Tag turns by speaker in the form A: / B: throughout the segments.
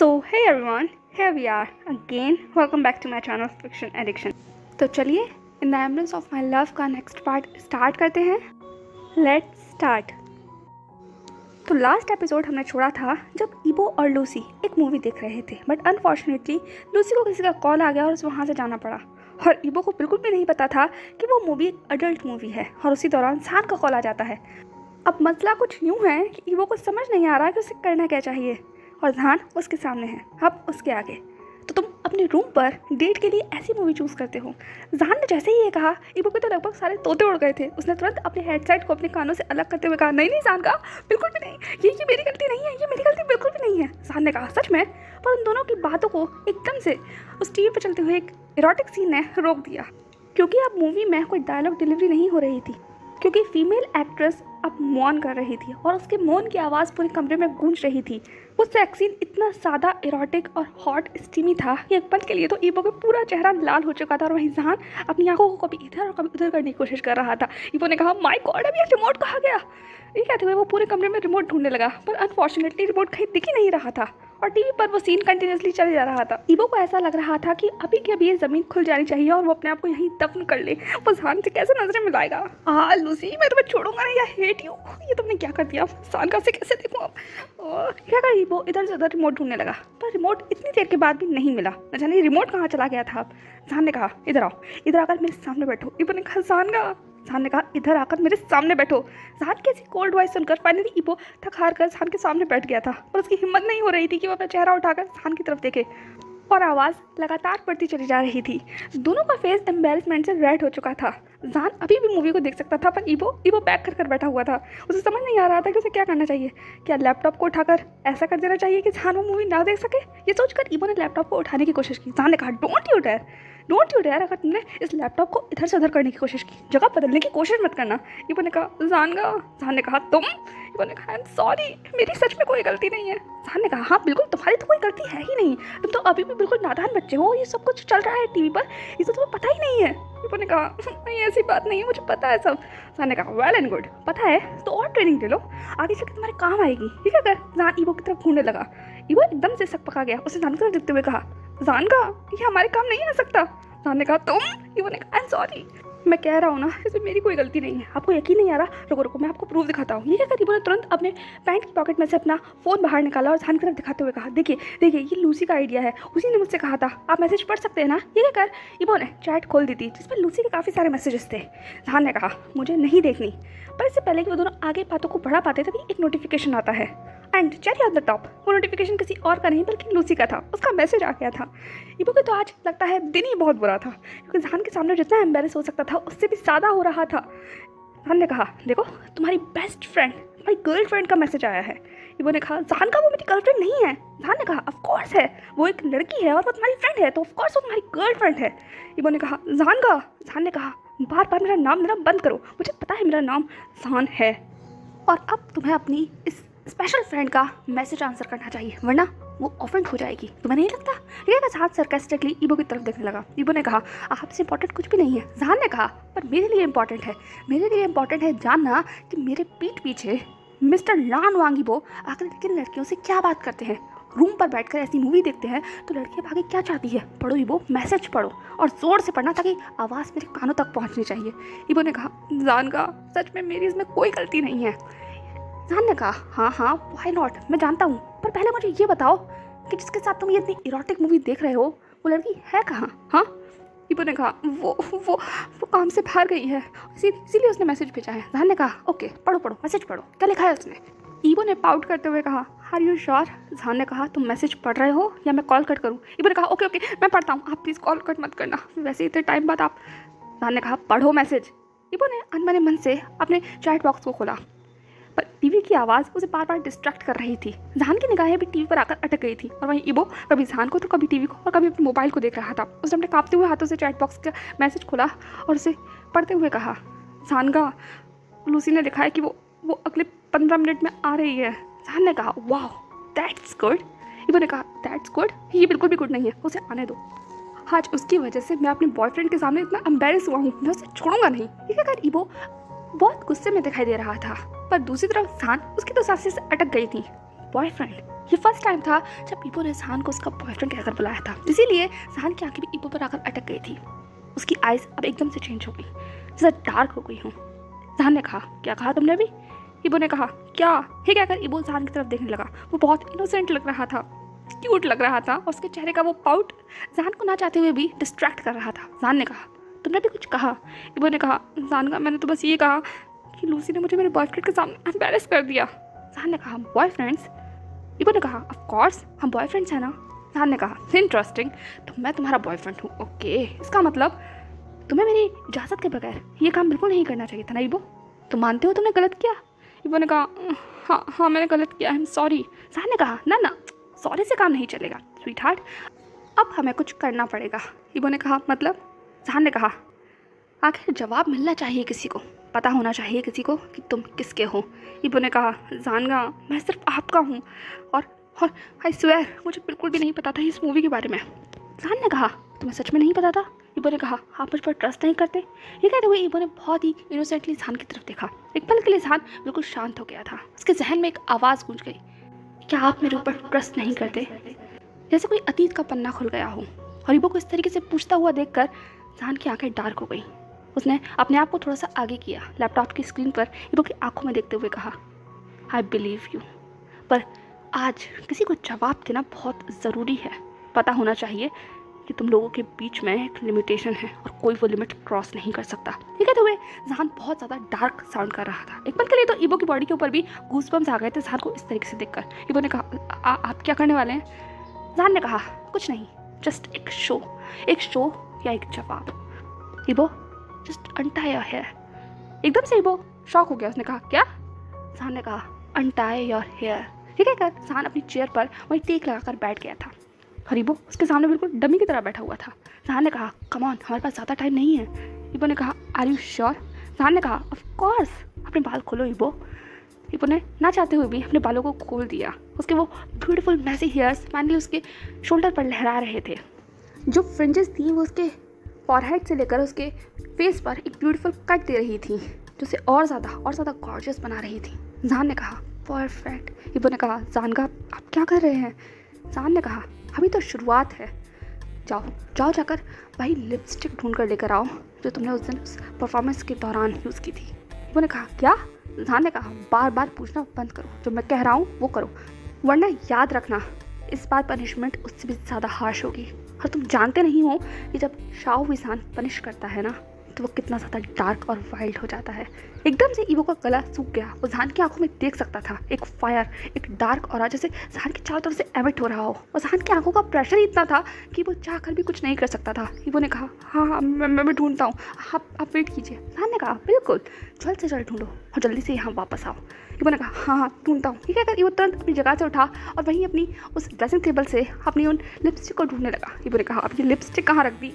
A: So hey everyone, here we are again. Welcome back to my channel Fiction Addiction. तो चलिए in the ambulance of my love का next part start करते हैं. Let's start. तो last episode हमने छोड़ा था जब ईबो और लूसी एक मूवी देख रहे थे, बट अनफॉर्चुनेटली लूसी को किसी का कॉल आ गया और उसे वहाँ से जाना पड़ा. और ईबो को बिल्कुल भी नहीं पता था कि वो मूवी एक अडल्ट मूवी है. और उसी दौरान सान का कॉल आ जाता है. अब मसला कुछ यूँ है कि ईबो को समझ नहीं आ रहा कि उसे करना क्या चाहिए, और ध्यान उसके सामने है. अब उसके आगे तो तुम अपने रूम पर डेट के लिए ऐसी मूवी चूज़ करते हो. जहान ने जैसे ही ये कहा, ईबो के तो लगभग सारे तोते उड़ गए थे. उसने तुरंत अपने हेडसेट को अपने कानों से अलग करते हुए कहा, नहीं नहीं जहान का बिल्कुल भी नहीं, ये मेरी गलती नहीं है, ये मेरी गलती बिल्कुल भी नहीं है. जहान ने कहा, सच में? पर उन दोनों की बातों को एकदम से उस टीवी पर चलते हुए एक इरोटिक सीन ने रोक दिया, क्योंकि अब मूवी में कोई डायलॉग डिलीवरी नहीं हो रही थी, क्योंकि फीमेल एक्ट्रेस अब मौन कर रही थी और उसके मौन की आवाज़ पूरे कमरे में गूंज रही थी. वो सेक्स सीन इतना ज़्यादा इरोटिक और हॉट स्टीमी था कि एक पल के लिए तो ईबो का पूरा चेहरा लाल हो चुका था, और वहीं जहान अपनी आंखों को कभी इधर और कभी उधर करने की कोशिश कर रहा था. ईबो ने कहा, माय गॉड, अभी रिमोट कहाँ गया? ये कहते हुए वो पूरे कमरे में रिमोट ढूंढने लगा, पर अनफॉर्चुनेटली रिमोट कहीं दिख ही नहीं रहा था और टीवी पर वो सीन कंटिन्यूसली चले जा रहा था. ईबो को ऐसा लग रहा था कि अभी के अभी ये ज़मीन खुल जानी चाहिए और वो अपने आप को यहीं दफन कर ले. वो जहान से कैसे नजरें मिलाएगा? लूसी, मैं तुम्हें छोड़ूंगा नहीं, आई हेट यू. ये तुमने क्या कर दिया? सानका से कैसे देखूँ अब? क्या कहा? ईबो इधर से उधर रिमोट ढूंढने लगा, पर रिमोट इतनी देर के बाद भी नहीं मिला. न जाने रिमोट कहाँ चला गया था. अब जहान ने कहा, इधर आओ, इधर आकर मेरे सामने बैठो. ईबो ने कहा, जहान ने कहा, इधर आकर मेरे सामने बैठो. जहान की ऐसी कोल्ड वॉइस सुनकर फाइनली ईबो थक हार कर जहान के सामने बैठ गया था, पर उसकी हिम्मत नहीं हो रही थी कि वो अपना चेहरा उठाकर जहान की तरफ देखे, और आवाज़ लगातार बढ़ती चली जा रही थी. दोनों का फेस एम्बेरसमेंट से रेड हो चुका था. जहान अभी भी मूवी को देख सकता था, पर ईबो बैक कर बैठा हुआ था. उसे समझ नहीं आ रहा था कि उसे क्या करना चाहिए. क्या लैपटॉप को उठाकर ऐसा कर देना चाहिए कि जहान वो मूवी ना देख सके? ये सोचकर ईबो ने लैपटॉप को उठाने की कोशिश की. जहान ने कहा, डोंट यू डेयर, अगर तुमने इस लैपटॉप को इधर से उधर करने की कोशिश की, जगह बदलने की कोशिश मत करना. ईबो ने कहा, जहान ने कहा, तुम? ईबो ने कहा, आई एम सॉरी, मेरी सच में कोई गलती नहीं है. जहान ने कहा, हाँ बिल्कुल, तुम्हारी तो कोई गलती है ही नहीं, तुम तो अभी भी बिल्कुल नादान बच्चे हो. ये सब कुछ चल रहा है टीवी पर, ये तो तुम्हें पता ही नहीं है. ईबो ने कहा, नहीं ऐसी बात नहीं है, मुझे पता है सब. जहान ने कहा, वेल एंड गुड, पता है तो और ट्रेनिंग ले लो, आगे चलकर तुम्हारे काम आएगी. ठीक है? जहान ईबो की तरफ घूमने लगा. ईबो एकदम से सक पका गया. उसने जहान की तरफ देखते हुए कहा, जहान का ये हमारे काम नहीं आ सकता. जहान ने कहा, तुम? ईबो ने कहा, आई एम सॉरी, मैं कह रहा हूँ ना, इसमें मेरी कोई गलती नहीं है. आपको यकीन नहीं आ रहा? रुको मैं आपको प्रूफ दिखाता हूँ. ये कहकर ईबो ने तुरंत अपने पैंट की पॉकेट में से अपना फ़ोन बाहर निकाला और जहान की तरफ दिखाते हुए कहा, देखिए ये लूसी का आइडिया है, उसी ने मुझसे कहा था, आप मैसेज पढ़ सकते हैं ना. ये कहकर ईबो ने चैट खोल दी थी जिसमें लूसी के काफ़ी सारे मैसेजेस थे. जहान ने कहा, मुझे नहीं देखनी. पर इससे पहले कि वो दोनों आगे बातों को बढ़ा पाते तभी एक नोटिफिकेशन आता है, and cherry on the top. वो नोटिफिकेशन किसी और का नहीं बल्कि लूसी का था. उसका मैसेज आ गया था. ईबो को तो आज लगता है दिन ही बहुत बुरा था, क्योंकि जहान के सामने जितना एम्बेरस हो सकता था उससे भी ज़्यादा हो रहा था. जहान ने कहा, देखो तुम्हारी बेस्ट फ्रेंड, तुम्हारी गर्लफ्रेंड का मैसेज आया है. ईबो ने कहा, जहान का वो मेरी गर्लफ्रेंड नहीं है. जहान ने कहा, ऑफ कोर्स है, वो एक लड़की है और वो तुम्हारी फ्रेंड है, तो ऑफ कोर्स वो तुम्हारी गर्लफ्रेंड है. ईबो ने कहा, जहान ने कहा, बार बार मेरा नाम लेना बंद करो, मुझे पता है मेरा नाम जहान है, और अब तुम्हें अपनी इस स्पेशल फ्रेंड का मैसेज आंसर करना चाहिए, वरना वो ऑफेंड हो जाएगी. तुम्हें नहीं लगता? ये हाथ सरकास्टिकली ईबो की तरफ देखने लगा. ईबो ने कहा, आपसे इंपॉर्टेंट कुछ भी नहीं है. जहान ने कहा, पर मेरे लिए इंपॉर्टेंट है जानना कि मेरे पीठ पीछे मिस्टर लान वांगीबो आखिर किन लड़कियों से क्या बात करते हैं. रूम पर बैठकर ऐसी मूवी देखते हैं तो लड़कियां भागे क्या चाहती है. पढ़ो ईबो, मैसेज पढ़ो, और ज़ोर से पढ़ना ताकि आवाज़ मेरे कानों तक पहुंचनी चाहिए. ईबो ने कहा, जहान का सच में मेरी इसमें कोई गलती नहीं है. जहान ने कहा, हाँ व्हाई नॉट, मैं जानता हूँ, पर पहले मुझे ये बताओ कि जिसके साथ तुम ये इतनी इरोटिक मूवी देख रहे हो वो लड़की है कहाँ? हाँ? ईबो ने कहा, वो काम से बाहर गई है, इसीलिए उसने मैसेज भेजा है. जहान ने कहा, ओके पढ़ो, मैसेज पढ़ो, क्या लिखा है उसने. ईबो ने पाउट करते हुए कहा, आर यू श्योर? जहान ने कहा, तुम मैसेज पढ़ रहे हो या मैं कॉल कट करूँ? ईबो ने कहा, ओके मैं पढ़ता हूँ, आप प्लीज़ कॉल कट मत करना, वैसे इतने टाइम बाद आप. जहान ने कहा, पढ़ो मैसेज. ईबो ने अनबने मन से अपने चैट बॉक्स को खोला, पर टीवी की आवाज़ उसे बार बार डिस्ट्रैक्ट कर रही थी. जहान की निगाहें भी टीवी पर आकर अटक गई थी, और वहीं ईबो कभी जहान को तो कभी टीवी को और कभी अपने मोबाइल को देख रहा था. उसने अपने कांपते हुए हाथों से चैट बॉक्स का मैसेज खोला और उसे पढ़ते हुए कहा, जहान का लूसी ने लिखा है कि वो अगले 15 मिनट में आ रही है. जहान ने कहा, वाह दैट्स गुड. ईबो ने कहा, दैट्स गुड? ये बिल्कुल भी गुड नहीं है, उसे आने दो. आज उसकी वजह से मैं अपने बॉयफ्रेंड के सामने इतना एम्बेरस हुआ हूँ, मैं उसे छोड़ूंगा नहीं. ये कहकर ईबो बहुत गुस्से में दिखाई दे रहा था, पर दूसरी तरफ जहान उसकी तो सांसें से अटक गई थी. बॉयफ्रेंड। ये फर्स्ट टाइम था जब ईबो ने जहान को उसका बॉयफ्रेंड कहकर बुलाया था, इसीलिए जहान की आंखें भी ईबो पर आकर अटक गई थी। उसकी आइज अब एकदम से चेंज हो गई, जैसे डार्क हो गई हूँ। जहान ने कहा, क्या कहा तुमने अभी? ईबो ने कहा, क्या? ये कहकर ईबो जहान की तरफ देखने लगा। वो बहुत इनोसेंट लग रहा था, क्यूट लग रहा था, और उसके चेहरे का वो पाउट जहान को ना चाहते हुए भी डिस्ट्रैक्ट कर रहा था। जहान ने कहा, तुमने भी कुछ कहा? ईबो ने कहा, जहान का मैंने तो बस ये कहा कि लूसी ने मुझे मेरे बॉयफ्रेंड के सामने एम्बैरेस कर दिया। जहान ने कहा, बॉयफ्रेंड्स? ईबो ने कहा, ऑफ कोर्स हम बॉयफ्रेंड्स हैं ना। जहान ने कहा, इंटरेस्टिंग, तो मैं तुम्हारा बॉयफ्रेंड हूँ, ओके। इसका मतलब तुम्हें मेरी इजाज़त के बगैर ये काम बिल्कुल नहीं करना चाहिए था ना ईबो? तुम मानते हो तुमने गलत किया? ईबो ने कहा, हाँ मैंने गलत किया, आई एम सॉरी। जहान ने कहा, ना सॉरी से काम नहीं चलेगा स्वीट हार्ट, अब हमें कुछ करना पड़ेगा। ईबो ने कहा, मतलब? जहान ने कहा, आखिर जवाब मिलना चाहिए किसी को, पता होना चाहिए किसी को कि तुम किसके हो। ईबो ने कहा, जानगा मैं सिर्फ आपका हूँ, और आई स्वेयर मुझे बिल्कुल भी नहीं पता था इस मूवी के बारे में। जहान ने कहा, तुम्हें सच में नहीं पता था? ईबो ने कहा, आप मुझ पर ट्रस्ट नहीं करते? ये कहते हुए ईबो ने बहुत ही इनोसेंटली जहान की तरफ देखा। एक पल के लिए जहान बिल्कुल शांत हो गया था। उसके जहन में एक आवाज़ गूंज गई, क्या आप मेरे ऊपर ट्रस्ट नहीं करते? जैसे कोई अतीत का पन्ना खुल गया हो। और ईबो को इस तरीके से पूछता हुआ देखकर जहान की आंखें डार्क हो गई। उसने अपने आप को थोड़ा सा आगे किया, लैपटॉप की स्क्रीन पर ईबो की आंखों में देखते हुए कहा, आई बिलीव यू, पर आज किसी को जवाब देना बहुत ज़रूरी है। पता होना चाहिए कि तुम लोगों के बीच में एक लिमिटेशन है और कोई वो लिमिट क्रॉस नहीं कर सकता। ये कहते हुए जहान बहुत ज़्यादा डार्क साउंड कर रहा था। एक पल के लिए तो ईबो की बॉडी के ऊपर भी गूज़बम्स आ गए थे जहान को इस तरीके से देखकर। ईबो ने कहा, आप क्या करने वाले हैं? जहान ने कहा, कुछ नहीं, जस्ट एक शो या एक जवाब। ईबो जस्ट अनटाई योर हेयर। एकदम से ईबो शॉक हो गया। उसने कहा, क्या? जहान ने कहा, अनटाई योर हेयर। ये कहकर जहान अपनी चेयर पर वहीं टेक लगाकर बैठ गया था और ईबो उसके सामने बिल्कुल डमी की तरह बैठा हुआ था। जहान ने कहा, कम ऑन, हमारे पास ज़्यादा टाइम नहीं है। ईबो ने कहा, आर यू श्योर? जहान ने कहा, ऑफ कोर्स। अपने बाल खोलो ईबो। ईबो ने ना चाहते हुए भी अपने बालों को खोल दिया। उसके वो ब्यूटीफुल मैसी हेयर्स फाइनली उसके शोल्डर पर लहरा रहे थे। जो फ्रिंजेस थी वो उसके फॉरहेड से लेकर उसके फेस पर एक ब्यूटीफुल कट दे रही थी, जो उसे और ज़्यादा गॉर्जियस बना रही थी। जहान ने कहा, परफेक्ट। ईबो ने कहा, जानगा आप क्या कर रहे हैं? जहान ने कहा, अभी तो शुरुआत है, जाओ जाकर वही लिपस्टिक ढूंढ कर लेकर आओ जो तुमने उस दिन उस परफॉर्मेंस के दौरान यूज़ की थी। ईबो ने कहा, क्या? जहान ने कहा, बार बार पूछना बंद करो, जो मैं कह रहा हूँ वो करो, वरना याद रखना इस बार पनिशमेंट उससे भी ज़्यादा हार्श होगी। और तुम जानते नहीं हो कि जब शाओ विसान पनिश करता है ना तो वो कितना ज़्यादा डार्क और वाइल्ड हो जाता है। एकदम से ईबो का गला सूख गया। वो जहान की आंखों में देख सकता था एक फायर, एक डार्क ऑरा जैसे जहान की चारों तरफ से एमिट हो रहा हो। और जहान की आंखों का प्रेशर ही इतना था कि वो चाह कर भी कुछ नहीं कर सकता था। ईबो ने कहा, हाँ मैं ढूंढता हूँ, आप वेट कीजिए। जहान ने कहा, बिल्कुल, जल्द से जल्द ढूंढो और जल्दी से यहाँ वापस आओ। ईबो ने कहा, हाँ ढूंढता हूँ। ठीक है, ईबो तुरंत अपनी जगह से उठा और वहीं अपनी उस ड्रेसिंग टेबल से अपनी उन लिपस्टिक को ढूंढने लगा। ईबो ने कहा, अब ये लिपस्टिक कहाँ रख दी?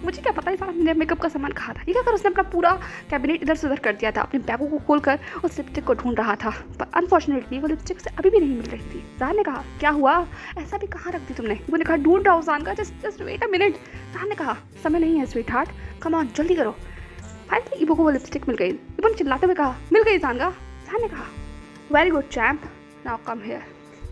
A: मुझे क्या पता है सारा मेकअप का सामान कहा था। ठीक है, अगर उसने अपना पूरा कैबिनेट इधर से उधर कर दिया था, अपने बैगों को खोलकर उस लिपस्टिक को ढूंढ रहा था, पर अनफॉर्चुनेटली वो लिपस्टिक से अभी भी नहीं मिल रही थी। जहान ने कहा, क्या हुआ? ऐसा भी कहाँ रख दी तुमने? ईबो ने कहा, ढूंढ रहा हूँ जहान का, जस्ट वेट अ मिनट। जहान ने कहा, समय नहीं है स्वीट हार्ट, कम ऑन जल्दी करो। फाइनली ईबो को वो लिपस्टिक मिल गई। ईबो ने चिल्लाते हुए कहा, मिल गई जहान का। जहान ने कहा, very good champ, now come here.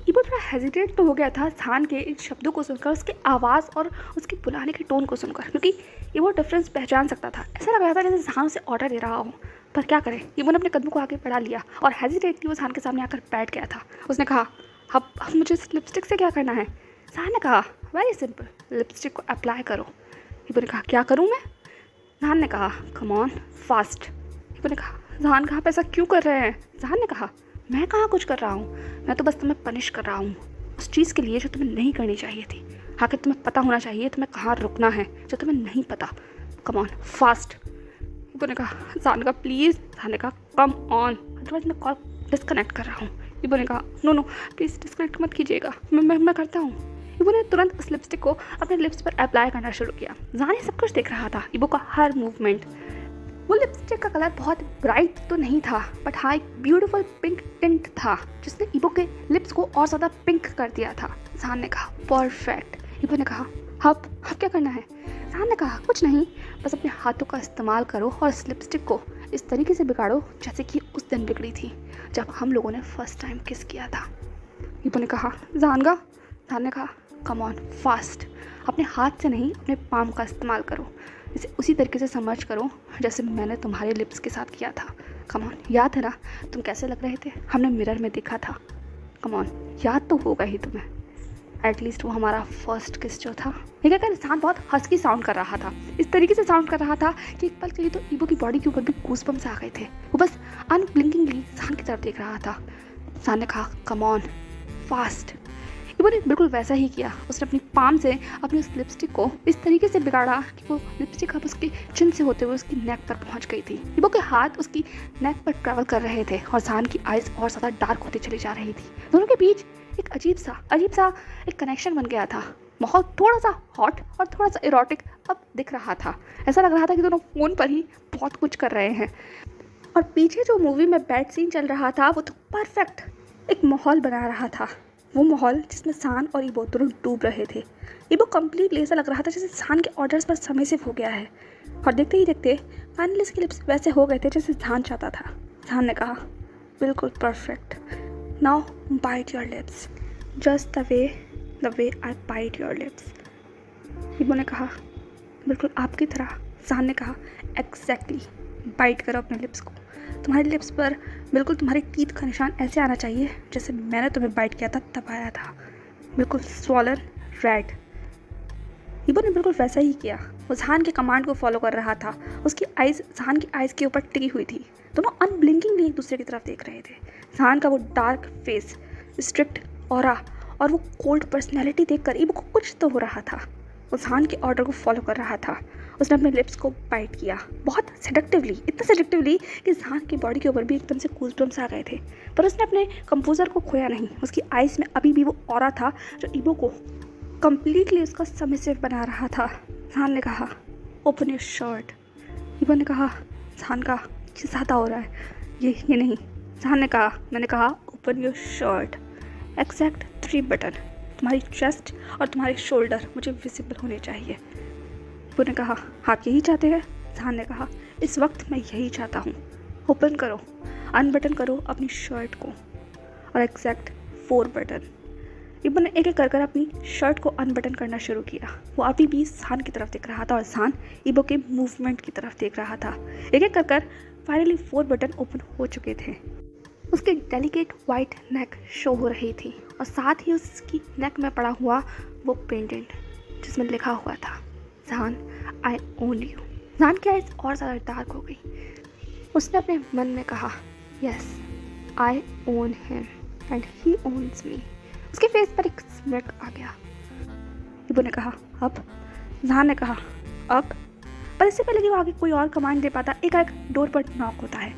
A: Yibo थोड़ा हेजिटेट तो हो गया था जहान के इन शब्दों को सुनकर, उसकी आवाज़ और उसके बुलाने के टोन को सुनकर, क्योंकि ईबो डिफरेंस पहचान सकता था। ऐसा लग रहा था जैसे जहान उसे ऑर्डर दे रहा हो, पर क्या करे, ईबो ने अपने कदमों को आगे बढ़ा लिया और हेजिटेटली वो जहान के सामने आकर बैठ गया था। उसने कहा, अब मुझे इस लिपस्टिक से क्या करना है? जहान ने कहा, वेरी सिंपल, लिपस्टिक को अप्लाई करो। ईबो ने कहा, क्या करूँ मैं? जहान ने कहा, कम ऑन फास्ट। ईबो ने कहा, जहान कहाँ पे ऐसा क्यों कर रहे हैं? जहान ने कहा, मैं कहाँ कुछ कर रहा हूँ, मैं तो बस तुम्हें पनिश कर रहा हूँ उस चीज़ के लिए जो तुम्हें नहीं करनी चाहिए थी। आखिर तुम्हें पता होना चाहिए तुम्हें कहाँ रुकना है, जो तुम्हें नहीं पता। Come on fast. ईबो ने कहा, जहान का प्लीज़। जहान ने कहा, कम ऑन, अदरवाइज मैं कॉल डिस्कनेक्ट कर रहा हूँ। ईबो ने कहा, नो प्लीज़ डिस्कनेक्ट मत कीजिएगा, मैं करता हूँ। ईबो ने तुरंत उस लिपस्टिक को अपने लिप्स पर अप्लाई करना शुरू किया। जहान ये सब कुछ देख रहा था, ईबो का हर मूवमेंट। वो लिपस्टिक का कलर बहुत ब्राइट तो नहीं था, बट हाँ एक ब्यूटीफुल पिंक टिंट था जिसने ईबो के लिप्स को और ज़्यादा पिंक कर दिया था। जहान ने कहा, परफेक्ट। ईबो ने कहा, अब क्या करना है? जहान ने कहा, कुछ नहीं, बस अपने हाथों का इस्तेमाल करो और इस लिपस्टिक को इस तरीके से बिगाड़ो जैसे कि उस दिन बिगड़ी थी जब हम लोगों ने फर्स्ट टाइम किस किया था। ईबो ने कहा जानगा। जान ने कहा कम ऑन फास्ट, अपने हाथ से नहीं अपने पाम का इस्तेमाल करो, इसे उसी तरीके से समझ करो जैसे मैंने तुम्हारे लिप्स के साथ किया था। कम ऑन, याद है ना तुम कैसे लग रहे थे, हमने मिरर में देखा था। कम ऑन, याद तो होगा ही तुम्हें, एटलीस्ट वो हमारा फर्स्ट किस जो था। ये कहकर इंसान बहुत हस्की साउंड कर रहा था, इस तरीके से साउंड कर रहा था कि एक पल के लिए तो ईबो की बॉडी के ऊपर भी गूज़बम्स आ गए थे। वो बस अनब्लिंकिंगली सान की तरफ देख रहा था। सान ने कहा कम ऑन फास्ट। ईबो ने बिल्कुल वैसा ही किया। उसने अपनी पाम से अपनी उस लिपस्टिक को इस तरीके से बिगाड़ा कि वो लिपस्टिक अब उसकी चिन से होते हुए उसकी नेक पर पहुंच गई थी। ईबो के हाथ उसकी नेक पर ट्रैवल कर रहे थे और सान की आइज़ और ज़्यादा डार्क होती चली जा रही थी। दोनों के बीच एक अजीब सा एक कनेक्शन बन गया था। माहौल थोड़ा सा हॉट और थोड़ा सा इरोटिक अब दिख रहा था। ऐसा लग रहा था कि दोनों फ़ोन पर ही बहुत कुछ कर रहे हैं और पीछे जो मूवी में बैड सीन चल रहा था वो तो परफेक्ट एक माहौल बना रहा था। वो माहौल जिसमें सान और ईबो दोनों डूब रहे थे। ईबो कम्प्लीटली ऐसा लग रहा था जैसे सान के ऑर्डर्स पर समय से हो गया है और देखते ही देखते फाइनली इसके लिप्स वैसे हो गए थे जैसे सान चाहता था। सान ने कहा बिल्कुल perfect, now bite your lips just the way I bite your lips. Yibo ने कहा बिल्कुल आपकी तरह। सान ने कहा एग्जैक्टली, बाइट करो अपने लिप्स को, तुम्हारे लिप्स पर बिल्कुल तुम्हारे टीथ का निशान ऐसे आना चाहिए जैसे मैंने तुम्हें बाइट किया था तब आया था, बिल्कुल स्वॉलन रेड। ईबो ने बिल्कुल वैसा ही किया। वो सान के कमांड को फॉलो कर रहा था। उसकी आइज़ सान की आइज़ के ऊपर टिकी हुई थी। दोनों अनब्लिंकिंगली एक दूसरे की तरफ देख रहे थे। सान का वो डार्क फेस, स्ट्रिक्ट ऑरा और वो कोल्ड पर्सनैलिटी देखकर ईबो को कुछ तो हो रहा था। वो सान के ऑर्डर को फॉलो कर रहा था। उसने अपने लिप्स को बाइट किया बहुत सेडक्टिवली, इतना सेडक्टिवली कि सान की बॉडी के ऊपर भी एकदम से गूज़बम्स आ गए थे। पर उसने अपने कंपोजर को खोया नहीं। उसकी आइज़ में अभी भी वो ऑरा था जो ईबो को कम्प्लीटली उसका सबमिसिव बना रहा था। सान ने कहा ओपन योर शर्ट। ईबो ने कहा सान का ये ज़्यादा हो रहा है, ये नहीं। सान ने कहा मैंने कहा open your shirt, exact 3 button, तुम्हारी चेस्ट और तुम्हारे शोल्डर मुझे विजिबल होने चाहिए। ईबो ने कहा आप यही चाहते हैं। सान ने कहा इस वक्त मैं यही चाहता हूँ। ओपन करो, अनबटन करो अपनी शर्ट को और एग्जैक्ट 4 बटन। ईबो ने एक एक कर अपनी शर्ट को अनबटन करना शुरू किया। वो अभी भी सान की तरफ देख रहा था और सान ईबो के मूवमेंट की तरफ देख रहा था। एक एक कर फाइनली 4 बटन ओपन हो चुके थे। उसकी डेलिकेट वाइट नेक शो हो रही थी और साथ ही उसकी नेक में पड़ा हुआ वो पेंडेंट जिसमें लिखा हुआ था सान आई ओन यू। सान की आइज़ और ज़्यादा डार्क हो गई। उसने अपने मन में कहा yes I own him and he owns me. उसके फेस पर एक स्मिर्क आ गया। ईबो ने कहा अब। सान ने कहा अब। पर इससे पहले कि वो आगे कोई और कमांड दे पाता एक डोर पर नॉक होता है।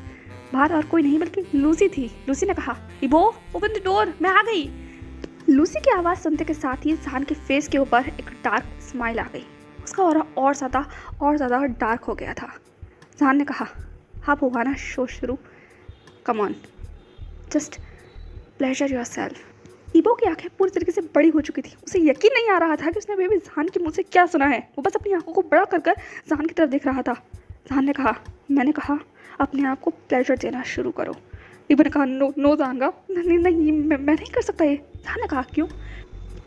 A: बाहर और कोई नहीं बल्कि लूसी थी। लूसी ने कहा ईबो ओपन द डोर, मैं आ गई। लूसी की आवाज़ सुनते के साथ ही सान के फेस के ऊपर एक डार्क स्माइल आ गई। उसका ऑरा और ज़्यादा डार्क हो गया था। सान ने कहा आप होगा ना शो शुरू, come on just pleasure yourself. Yibo की आंखें पूरी तरीके से बड़ी हो चुकी थी। उसे यकीन नहीं आ रहा था कि उसने अभी सान के मुंह से क्या सुना है। वो बस अपनी आंखों को बड़ा कर सान की तरफ देख रहा था। सान ने कहा मैंने कहा अपने आप को प्लेजर देना शुरू करो। ईबो ने कहा नो जानगा, नहीं मैं नहीं कर सकता ये। सान ने कहा क्यों?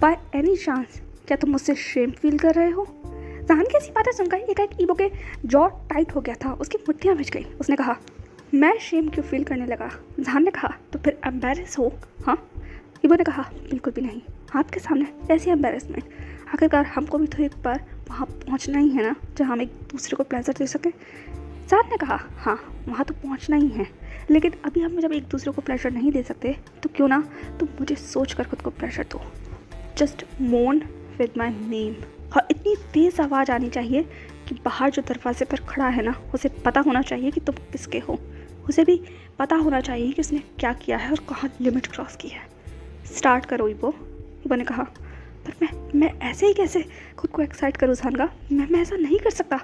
A: बाय एनी चांस क्या तुम मुझसे शेम फील कर रहे हो? सान की ऐसी बातें सुनकर एक ईबो के जॉ टाइट हो गया था। उसकी मुट्ठियाँ भिज गई। उसने कहा मैं शेम क्यों फील करने लगा? सान ने कहा तो फिर एम्बेरस हो? हाँ। ईबो ने कहा बिल्कुल भी नहीं, आपके सामने ऐसी एम्बेरसमेंट, आखिरकार हमको भी तो एक बार वहाँ पहुँचना ही है ना जहाँ हम एक दूसरे को प्लेजर दे सकें। सान ने कहा हाँ वहाँ तो पहुँचना ही है, लेकिन अभी हम जब एक दूसरे को प्लेजर नहीं दे सकते तो क्यों ना तुम मुझे सोच कर खुद को प्लेजर दो। जस्ट मोन विद माई नेम। और इतनी तेज़ आवाज़ आनी चाहिए कि बाहर जो दरवाजे पर खड़ा है ना उसे पता होना चाहिए कि तुम किसके हो। उसे भी पता होना चाहिए कि उसने क्या किया है और कहाँ लिमिट क्रॉस की है। स्टार्ट करो ईबो। ईबो ने कहा पर मैं ऐसे ही कैसे खुद को एक्साइट करूँ सान का? मैं ऐसा नहीं कर सकता।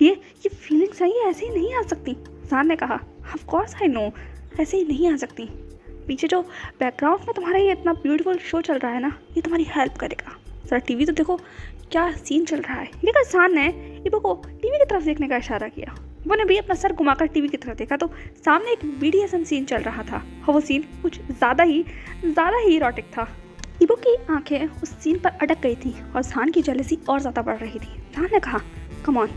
A: ये फीलिंग्स हैं ये ऐसे ही नहीं आ सकती। सान ने कहा ऑफ कोर्स आई नो ऐसे ही नहीं आ सकती। पीछे जो बैकग्राउंड में तुम्हारा ये इतना ब्यूटीफुल शो चल रहा है ना ये तुम्हारी हेल्प करेगा। ज़रा टीवी तो देखो क्या सीन चल रहा है। ये कहा सान ने ईबो को टीवी की तरफ देखने का इशारा किया। इबो ने भी अपना सर घुमाकर टीवी की तरफ देखा तो सामने एक BDSM सीन चल रहा था और वो सीन कुछ ज़्यादा ही इरोटिक था। इबो की आंखें उस सीन पर अटक गई थी और जहान की जेलसी और ज़्यादा बढ़ रही थी। जहान ने कहा, कम ऑन,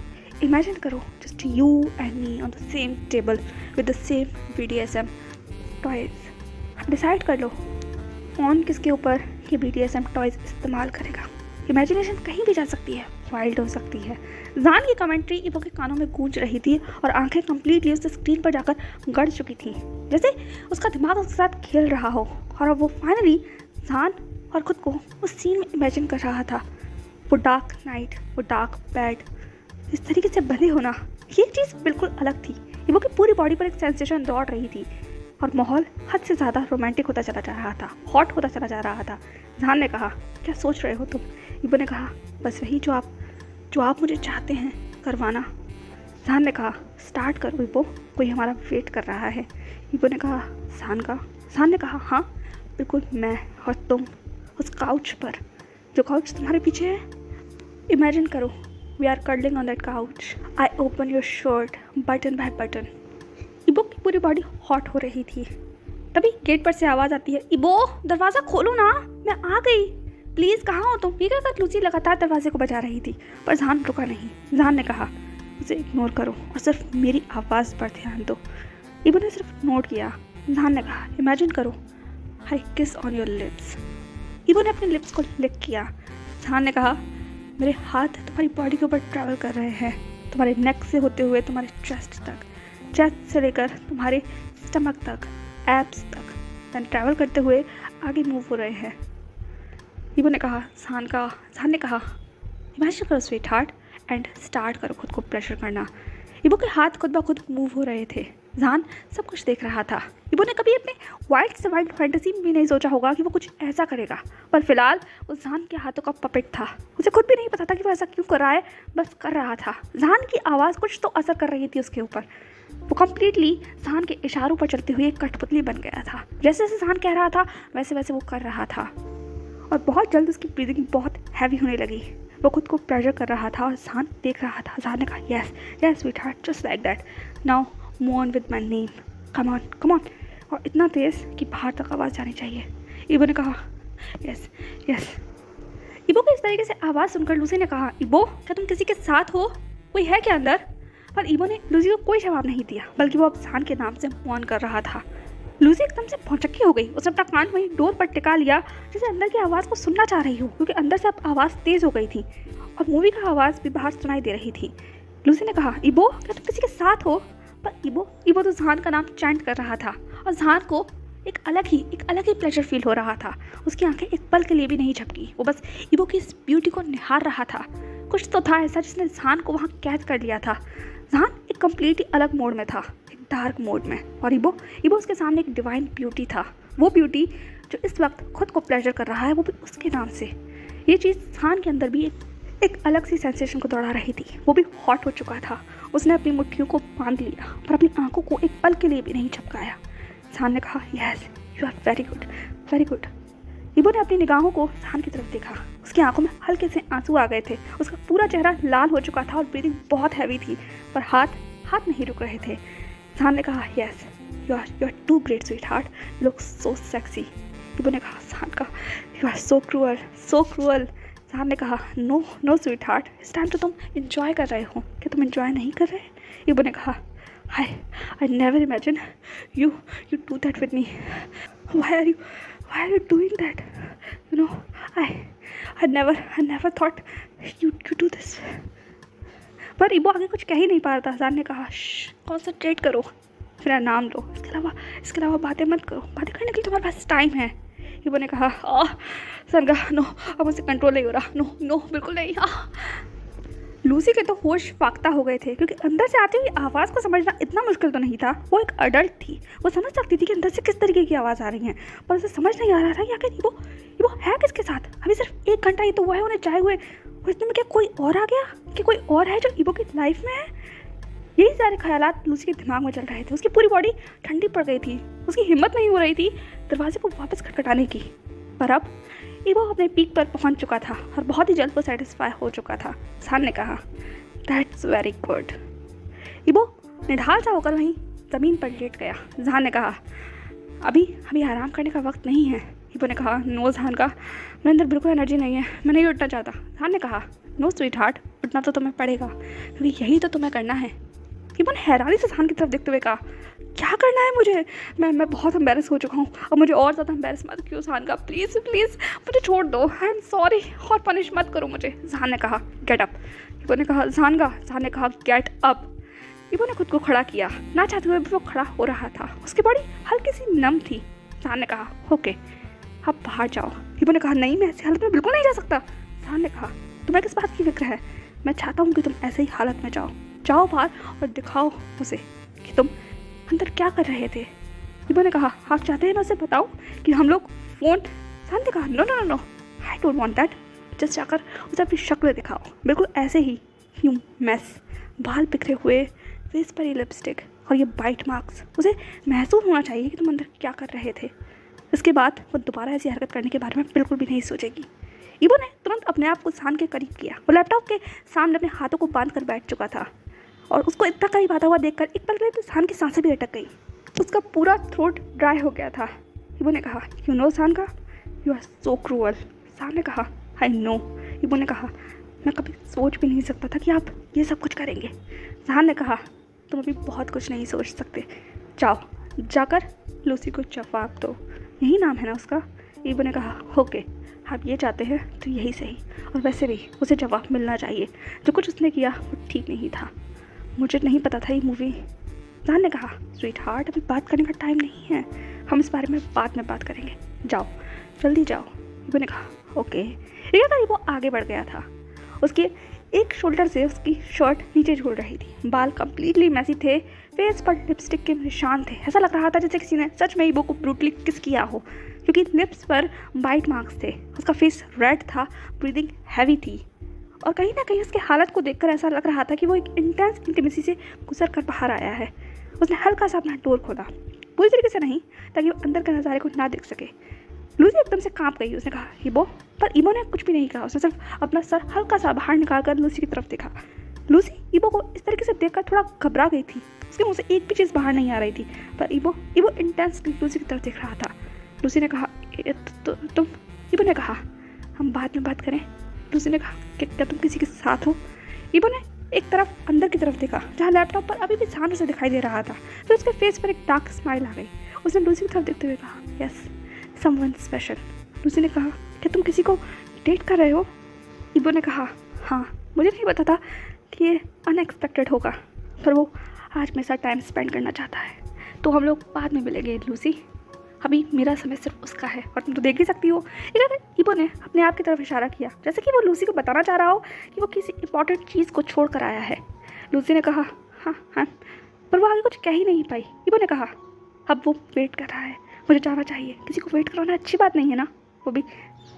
A: इमेजिन करो, just you and me on the same table with the same BDSM toys. Decide कर लो कौन किसके ऊपर ये BDSM टॉयज इस्तेमाल करेगा। इमेजिनेशन कहीं भी जा सकती है, वाइल्ड हो सकती है। जहान की कमेंट्री इबो के कानों में गूंज रही थी और आंखें कंप्लीटली उस स्क्रीन पर जाकर गड़ चुकी थी, जैसे उसका दिमाग उसके साथ खेल रहा हो। और अब वो फाइनली जहान और खुद को उस सीन में इमेजिन कर रहा था। वो डार्क नाइट, वो डार्क बेड, इस तरीके से बंधे होना, ये चीज़ बिल्कुल अलग थी। इबो की पूरी बॉडी पर एक सेंसेशन दौड़ रही थी और माहौल हद से ज़्यादा रोमांटिक होता चला जा रहा था, हॉट होता चला जा रहा था। जहान ने कहा, क्या सोच रहे हो तुम? इबो ने कहा, बस वही जो आप मुझे चाहते हैं करवाना। जहान ने कहा, स्टार्ट करो इबो, कोई हमारा वेट कर रहा है। इबो ने कहा, जहान ने कहा, हाँ बिल्कुल, मैं और तुम उस काउच पर, जो काउच तुम्हारे पीछे है। इमेजिन करो, we are curling on that couch. I open your shirt button by button. Yibo की पूरी बॉडी हॉट हो रही थी। तभी गेट पर से आवाज़ आती है, इबो दरवाज़ा खोलो ना, मैं आ गई, प्लीज़ कहाँ हो तुम? ये कहकर लूसी लगातार दरवाजे को बजा रही थी, पर जहान रुका नहीं। जहान ने कहा, उसे इग्नोर करो और सिर्फ मेरी आवाज़ पर ध्यान दो। इबो ने सिर्फ नोट किया। जहान ने कहा, इमेजिन करो, आई किस ऑन योर लिप्स। इबो ने अपने लिप्स को लिक किया। जहान ने कहा, मेरे हाथ तुम्हारी बॉडी के ऊपर ट्रैवल कर रहे हैं, तुम्हारे नेक से होते हुए तुम्हारे चेस्ट तक, चेस्ट से लेकर तुम्हारे स्टमक तक, एब्स तक, देन ट्रैवल करते हुए आगे मूव हो रहे हैं। इबो ने कहा, जहान ने कहा, इमेजिन करो स्वीट हार्ट एंड स्टार्ट करो खुद को प्रेशर करना। इबो के हाथ खुद ब खुद मूव हो रहे थे। जहान सब कुछ देख रहा था। इबो ने कभी अपने वाइल्ड से वाइल्ड फैंटेसी में भी नहीं सोचा होगा कि वो कुछ ऐसा करेगा, पर फिलहाल उस जहान के हाथों का पपेट था। उसे खुद भी नहीं पता था कि वो ऐसा क्यों कर रहा है, बस कर रहा था। जहान की आवाज़ कुछ तो असर कर रही थी उसके ऊपर। वो कम्प्लीटली जहान के इशारों पर चलते हुए कठपुतली बन गया था। जैसे जैसे जहान कह रहा था वैसे वैसे वो कर रहा था और बहुत जल्द उसकी ब्रीदिंग बहुत हैवी होने लगी। वो खुद को प्रेशर कर रहा था और जहान देख रहा था। जहान ने कहा, yes sweet heart, just like that, now move on with my name, come on, और इतना तेज़ कि बाहर तक आवाज़ जानी चाहिए। इबो ने कहा, यस। इबो की इस तरीके से आवाज़ सुनकर लूसी ने कहा, इबो क्या तुम किसी के साथ हो? कोई है क्या अंदर? पर इबो ने लूसी को कोई जवाब नहीं दिया, बल्कि वो अब जहान के नाम से मूव ऑन कर रहा था। लूसी एकदम से भौचक्की हो गई। उसने अपना कान वहीं डोर पर टिका लिया, जैसे अंदर की आवाज़ को सुनना चाह रही हो, क्योंकि अंदर से अब आवाज़ तेज़ हो गई थी और मूवी का आवाज़ भी बाहर सुनाई दे रही थी। लूसी ने कहा, इबो क्या तुम किसी के साथ हो? पर इबो तो जहान का नाम चैंट कर रहा था और जहान को एक अलग ही प्लेजर फील हो रहा था। उसकी आंखें एक पल के लिए भी नहीं झपकी। वो बस इबो की इस ब्यूटी को निहार रहा था। कुछ तो था ऐसा जिसने जहान को वहाँ कैद कर लिया था। जहान एक कम्प्लीटली अलग मोड में था, एक डार्क मोड में, और इबो उसके सामने एक डिवाइन ब्यूटी था। वो ब्यूटी जो इस वक्त खुद को प्लेजर कर रहा है, वो भी उसके नाम से। ये चीज़ जहान के अंदर भी एक अलग सी सेंसेशन को दौड़ा रही थी। वो भी हॉट हो चुका था। उसने अपनी मुट्ठियों को बांध लिया पर अपनी आंखों को एक पल के लिए भी नहीं झपकाया। जहान ने कहा, yes you are very good. Yibo ने अपनी निगाहों को जहान की तरफ देखा। उसकी आंखों में हल्के से आंसू आ गए थे। उसका पूरा चेहरा लाल हो चुका था और ब्रीदिंग बहुत हैवी थी, पर हाथ नहीं रुक रहे थे। जहान ने कहा, yes you are too great sweetheart, look so sexy. Yibo ने कहा, जहान का यू आर सो क्रूअल। जहान ने कहा, नो स्वीट हार्ट, इस टाइम तो तुम इंजॉय कर रहे हो, क्या तुम इंजॉय नहीं कर रहे? इबो ने कहा, I never imagined you do that with me. Why are you doing that? You know, I never thought you do this. पर इबो आगे कुछ कह ही नहीं पा रहा था। जहान ने कहा, कॉन्सेंट्रेट करो, मेरा नाम लो, इसके अलावा बातें मत करो, बातें करने के लिए तुम्हारे पास टाइम है। इबो ने कहा, सरगा नो, अब मुझसे कंट्रोल नहीं हो रहा, नो बिल्कुल नहीं। लूसी के तो होश फाख्ता हो गए थे, क्योंकि अंदर से आती हुई आवाज़ को समझना इतना मुश्किल तो नहीं था। वो एक अडल्ट थी, वो समझ सकती थी कि अंदर से किस तरीके की आवाज़ आ रही है, पर उसे समझ नहीं आ रहा था कि आखिर इबो है किसके साथ। अभी सिर्फ 1 घंटा ही तो हुआ है उन्हें जाए हुए, और इतने में क्या कोई और आ गया, कि कोई और है जो इबो की लाइफ में है? यही सारे ख्यालात लूसी के दिमाग में चल रहे थे। उसकी पूरी बॉडी ठंडी पड़ गई थी। उसकी हिम्मत नहीं हो रही थी दरवाजे को वापस खटखटाने की। पर अब इबो अपने पीक पर पहुंच चुका था और बहुत ही जल्द वो सेटिस्फाई हो चुका था। जहान ने कहा, दैट्स वेरी गुड। इबो निढाल सा होकर वहीं ज़मीन पर लेट गया। जहान ने कहा, अभी अभी आराम करने का वक्त नहीं है। इबो ने कहा, नो जहान का, मेरे अंदर बिल्कुल एनर्जी नहीं है, मैं नहीं उठना चाहता। जहान ने कहा, नो स्वीट हार्ट, उठना तो तुम्हें पड़ेगा क्योंकि यही तो तुम्हें करना है। इबो ने हैरानी से जहान की तरफ देखते हुए कहा, क्या करना है मुझे? मैं बहुत एम्बेरस हो चुका हूँ, अब मुझे और ज़्यादा एम्बेरस मत क्यों जहान का, प्लीज़ प्लीज़ मुझे छोड़ दो, आई एम सॉरी, और पनिश मत करो मुझे। जहान ने कहा, गेट अप। इबो ने कहा, जहान ने कहा, गेट अप। इबो ने खुद को खड़ा किया, ना चाहते हुए भी वो खड़ा हो रहा था। उसकी बॉडी हल्की सी नम थी। जहान ने कहा, ओके अब बाहर जाओ। इबो ने कहा, नहीं मैं ऐसी हालत में बिल्कुल नहीं जा सकता। जहान ने कहा, तुम्हें किस बात की फिक्र है? मैं चाहता हूँ कि तुम ऐसे ही हालत में जाओ बाहर और दिखाओ उसे कि तुम अंदर क्या कर रहे थे। इबो ने कहा, आप चाहते हैं मैं उसे बताऊँ कि हम लोग फ़ोन? जहान ने कहा, no no no no, I don't want that, just जाकर उसे अपनी शक्ल दिखाओ, बिल्कुल ऐसे ही, यूं मैस, बाल बिखरे हुए, फेस पर ये लिपस्टिक और ये बाइट मार्क्स, उसे महसूस होना चाहिए कि तुम अंदर क्या कर रहे थे। इसके बाद वो दोबारा ऐसी हरकत करने के बारे में बिल्कुल भी नहीं सोचेगी। इबो ने तुरंत अपने आप को जहान के करीब किया। वो लैपटॉप के सामने अपने हाथों को बांध कर बैठ चुका था और उसको इतना करीब आता हुआ देखकर एक पल के लिए तो जहान की सांसें भी अटक गई। उसका पूरा थ्रोट ड्राई हो गया था। इबो ने कहा, यू नो जहान का, यू आर सो क्रूअल। जहान ने कहा, आई नो। इबो ने कहा, मैं कभी सोच भी नहीं सकता था कि आप ये सब कुछ करेंगे। जहान ने कहा, तुम अभी बहुत कुछ नहीं सोच सकते, जाओ जाकर लूसी को जवाब दो, यही नाम है ना उसका। इबो ने कहा, ओके आप ये चाहते हैं तो यही सही, और वैसे भी उसे जवाब मिलना चाहिए, जो कुछ उसने किया वो ठीक नहीं था। मुझे नहीं पता था ये मूवी। जहान ने कहा, स्वीट हार्ट अभी बात करने का टाइम नहीं है, हम इस बारे में बाद में बात करेंगे, जाओ जल्दी जाओ। इबो ने कहा, ओके। ये वो आगे बढ़ गया था। उसके एक शोल्डर से उसकी शर्ट नीचे झूल रही थी, बाल कंप्लीटली मैसी थे, फेस पर लिपस्टिक के निशान थे। ऐसा लग रहा था जैसे किसी ने सच में इबो को ब्रूटली किस किया हो, क्योंकि लिप्स पर बाइट मार्क्स थे। उसका फेस रेड था, ब्रीदिंग हैवी थी, और कहीं ना कहीं उसकी हालत को देखकर ऐसा लग रहा था कि वो एक इंटेंस इंटीमेसी से गुजर कर बाहर आया है। उसने हल्का सा अपना डोर खोला, पूरी तरीके से नहीं, ताकि वो अंदर के नज़ारे को ना देख सके। लूसी एकदम से कांप गई। उसने कहा, इबो, पर इबो ने कुछ भी नहीं कहा। उसने सिर्फ अपना सर हल्का सा बाहर निकाल कर लूसी की तरफ देखा। लूसी इबो को इस तरीके से देखकर थोड़ा घबरा गई थी। उसके मुंह से एक भी चीज़ बाहर नहीं आ रही थी, पर इबो इंटेंसली लूसी की तरफ देख रहा था। लूसी ने कहा, तुम? इबो ने कहा, हम बाद में बात करें। लूसी ने कहा, क्या तुम किसी के साथ हो? इबो ने एक तरफ अंदर की तरफ देखा, जहाँ लैपटॉप पर अभी भी जहान उसे दिखाई दे रहा था। फिर उसके फेस पर एक डार्क स्माइल आ गई। उसने लूसी की तरफ देखते हुए कहा, यस, समवन स्पेशल। लूसी ने कहा, क्या तुम किसी को डेट कर रहे हो? इबो ने कहा, हाँ, मुझे नहीं पता था कि ये अनएक्सपेक्टेड होगा, पर वो आज मेरे साथ टाइम स्पेंड करना चाहता है, तो हम लोग बाद में मिलेंगे लूसी, अभी मेरा समय सिर्फ उसका है, और तुम तो देख ही सकती हो। इबो ने अपने आप की तरफ इशारा किया, जैसे कि वो लूसी को बताना चाह रहा हो कि वो किसी इंपॉर्टेंट चीज़ को छोड़ कर आया है। लूसी ने कहा, हाँ हाँ, पर वो आगे कुछ कह ही नहीं पाई। इबो ने कहा, अब वो वेट कर रहा है, मुझे जाना चाहिए, किसी को वेट करवाना अच्छी बात नहीं है ना, वो भी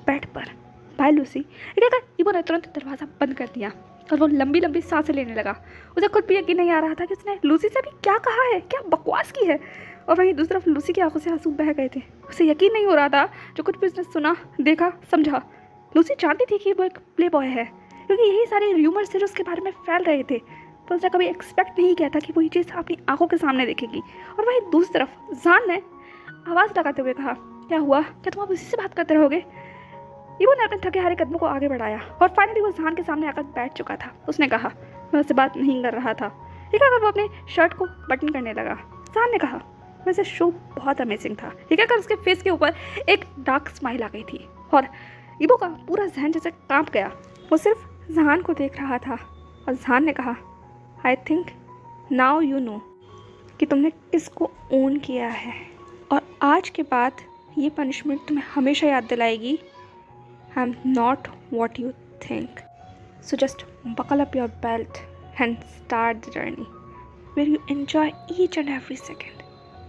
A: बेड पर। Bye Lucy. इबो ने तुरंत दरवाज़ा बंद कर दिया और वो लंबी लंबी सांसें लेने लगा। उसे खुद भी यकीन नहीं आ रहा था कि उसने लूसी से भी क्या कहा है, क्या बकवास की है। और वहीं दूसरी तरफ लूसी की आंखों से आंसू बह गए थे। उसे यकीन नहीं हो रहा था जो कुछ भी उसने सुना, देखा, समझा। लूसी जानती थी कि वो एक प्ले बॉय है, क्योंकि यही सारे र्यूमर्स थे जो उसके बारे में फैल रहे थे, पर उसने कभी एक्सपेक्ट नहीं किया था कि वो ये चीज़ अपनी आंखों के सामने देखेगी। और वहीं दूसरी तरफ जहान ने आवाज़ लगाते हुए कहा, क्या हुआ, क्या तुम अब उसी से बात करते रहोगे? इबो ने अपने थके हारे कदमों को आगे बढ़ाया और फाइनली वो जहान के सामने आकर बैठ चुका था। उसने कहा, मैं उससे बात नहीं कर रहा था। ये कहकर वो अपने शर्ट को बटन करने लगा। जहान ने कहा, वैसे शो बहुत अमेजिंग था। ये कहकर उसके फेस के ऊपर एक डार्क स्माइल आ गई थी और इबो का पूरा जहन जैसे कांप गया। वो सिर्फ जहान को देख रहा था और जहान ने कहा, I think now you know कि तुमने किसको ओन किया है, और आज के बाद ये पनिशमेंट तुम्हें हमेशा याद दिलाएगी, I am not what you think, so just buckle up your belt and start the journey where you enjoy each and every second,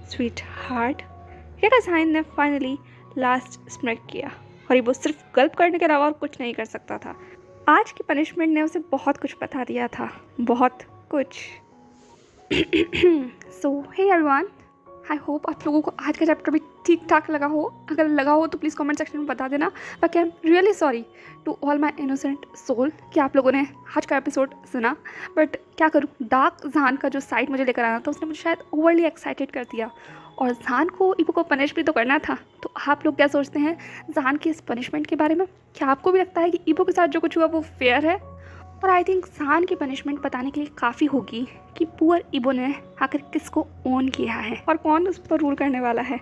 A: sweetheart. Zhan ने फाइनली लास्ट स्मृक किया और ये वो सिर्फ गल्प करने के अलावा और कुछ नहीं कर सकता था। आज की पनिशमेंट ने उसे बहुत कुछ बता दिया था, बहुत कुछ। सो हे एवरीवन, आई होप आप लोगों को आज का चैप्टर भी ठीक ठाक लगा हो। अगर लगा हो तो प्लीज़ कमेंट सेक्शन में बता देना। बाकी I am really sorry to all my innocent soul कि आप लोगों ने आज का एपिसोड सुना। बट क्या करूँ, डार्क जहान का जो साइड मुझे लेकर आना था उसने मुझे शायद ओवरली एक्साइटेड कर दिया, और जहान को ईबो को पनिश भी तो करना था। तो आप लोग क्या सोचते हैं जहान की इस पनिशमेंट के बारे में? क्या आपको भी लगता है कि ईबो के साथ जो कुछ हुआ वो फेयर है? और आई थिंक जहान की पनिशमेंट बताने के लिए काफ़ी होगी कि पुअर ईबो ने आखिर किसको ओन किया है और कौन उस पर रूल करने वाला है।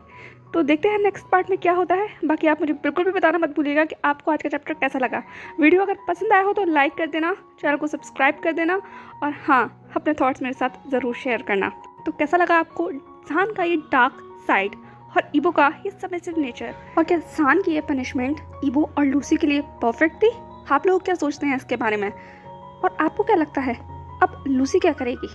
A: तो देखते हैं नेक्स्ट पार्ट में क्या होता है। बाकी आप मुझे बिल्कुल भी बताना मत भूलिएगा कि आपको आज का चैप्टर कैसा लगा। वीडियो अगर पसंद आया हो तो लाइक कर देना, चैनल को सब्सक्राइब कर देना, और हाँ, अपने थॉट्स मेरे साथ ज़रूर शेयर करना। तो कैसा लगा आपको जहान का ये डार्क साइड और ईबो का ये सबमिसिव नेचर, और क्या जहान की ये पनिशमेंट ईबो और लूसी के लिए परफेक्ट थी? आप लोग क्या सोचते हैं इसके बारे में, और आपको क्या लगता है अब लूसी क्या करेगी?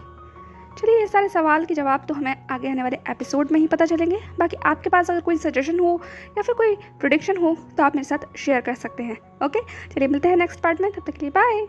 A: चलिए, ये सारे सवाल के जवाब तो हमें आगे आने वाले एपिसोड में ही पता चलेंगे। बाकी आपके पास अगर कोई सजेशन हो या फिर कोई प्रेडिक्शन हो तो आप मेरे साथ शेयर कर सकते हैं। ओके, चलिए मिलते हैं नेक्स्ट पार्ट में, तब तक के लिए बाय।